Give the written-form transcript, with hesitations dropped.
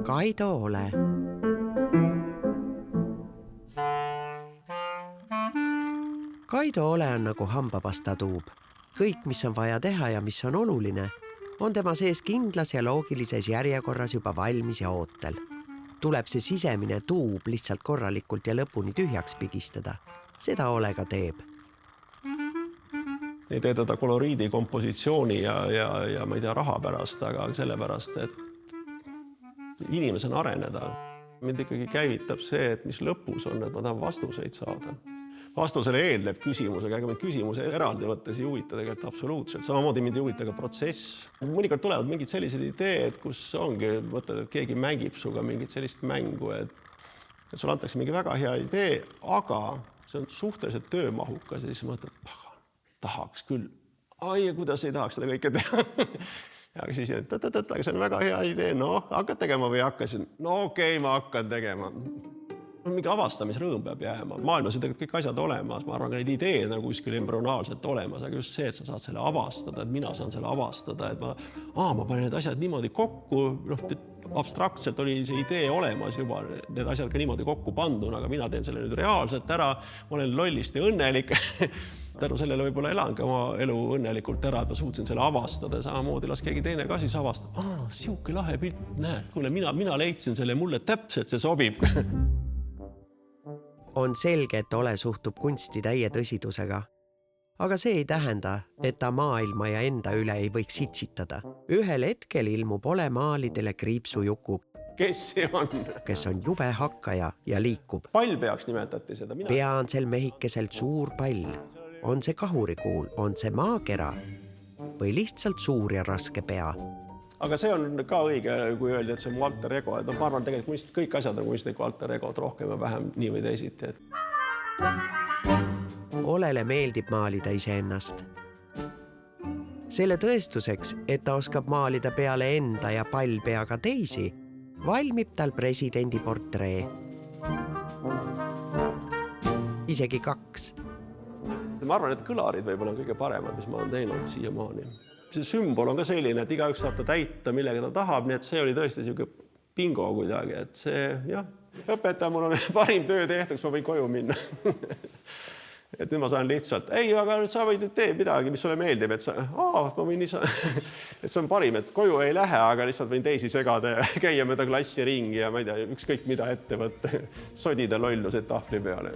Kaido Ole. Kaido Ole on nagu hambapastatuub. Kõik, mis on vaja teha ja mis on oluline, on tema sees kindlas ja loogilises järjekorras juba valmis ja ootel. Tuleb see sisemine tuub lihtsalt korralikult ja lõpuni tühjaks pigistada. Seda Ole ka teeb. Ei tee teda koloriidi, kompositsiooni ja ma ei tea raha pärast, aga sellepärast, et inimesena areneda. Mind ikkagi käivitab see, et mis lõpus on, et ma tahan vastuseid saada. Vastusele eelneb küsimusega, aga küsimuse eraldi võttes ei huvita tegelikult absoluutselt. Samamoodi mind ei huvita ka protsess. Mõnikord tulevad mingid sellised ideed, kus ongi, mõtled, et keegi mängib suga mingit sellist mängu, et sul antakse mingi väga hea idee, aga see on suhteliselt töömahukas ja siis mõtled, tahaks küll. Ai, kuidas ei tahaks seda kõike teha? Aga siis, aga see on väga hea idee. No, hakkad tegema või hakkasin? No okei, ma hakkan tegema. Mingi avastamisrõõm peab jääma. Maailmas on tegelikult kõik asjad olemas. Ma arvan, ka neid ideed on kuskil embrüonaalselt olemas, aga just see, et sa saad selle avastada, et mina saan selle avastada, et ma panen need asjad niimoodi kokku. Abstraktselt oli see idee olemas juba, need asjad ka niimoodi kokku panduna, aga mina teen selle nüüd reaalselt ära. Ma olen lollist ja õnnelik. Tänu sellele võib-olla elangi oma elu õnnelikult ära, et ma suutsin selle avastada ja samamoodi las keegi teine ka siis avastada. Siuke lahe pilt, näed, kuule, mina leidsin selle, mulle täpselt see sobib. On selge, et Ole suhtub kunsti täie tõsidusega. Aga see ei tähenda, et ta maailma ja enda üle ei võiks hitsitada. Ühel hetkel ilmub Ole maalidele kriipsujuku, Kes see on? Kes on jube hakkaja ja liikub. Pall peaks nimetati seda. Pea on sel mehikeselt suur pall. On see kahurikuul, on see maakera või lihtsalt suur ja raske pea. Aga see on ka õige, kui öeldi, et see on mu alter ego. Et ma arvan, tegelikult kõik asjad on kunstniku alter egod rohkem ja vähem nii või teisiti. Olele meeldib maalida iseennast. Selle tõestuseks, et ta oskab maalida peale enda ja pallpeaga teisi, valmib tal presidendi portree. Isegi 2. Ma arvan, et kõlarid võib-olla on kõige paremad, mis ma olen teinud siiamaani. See sümbol on ka selline, et igaüks saab ta täita, millega ta tahab, nii et see oli tõesti siuke bingo kuidagi, et see, jah, õpetaja, mul on parim töö tehtuks, ma võin koju minna. Et nüüd ma saan lihtsalt, ei, aga sa võid nüüd tee midagi, mis sulle meeldib, et ma võin et see on parim, et koju ei lähe, aga lihtsalt võin teisi segada ja käia mööda klassi ringi ja ma ei tea, ükskõik mida ette võtta, sodida lollused tahvli peale.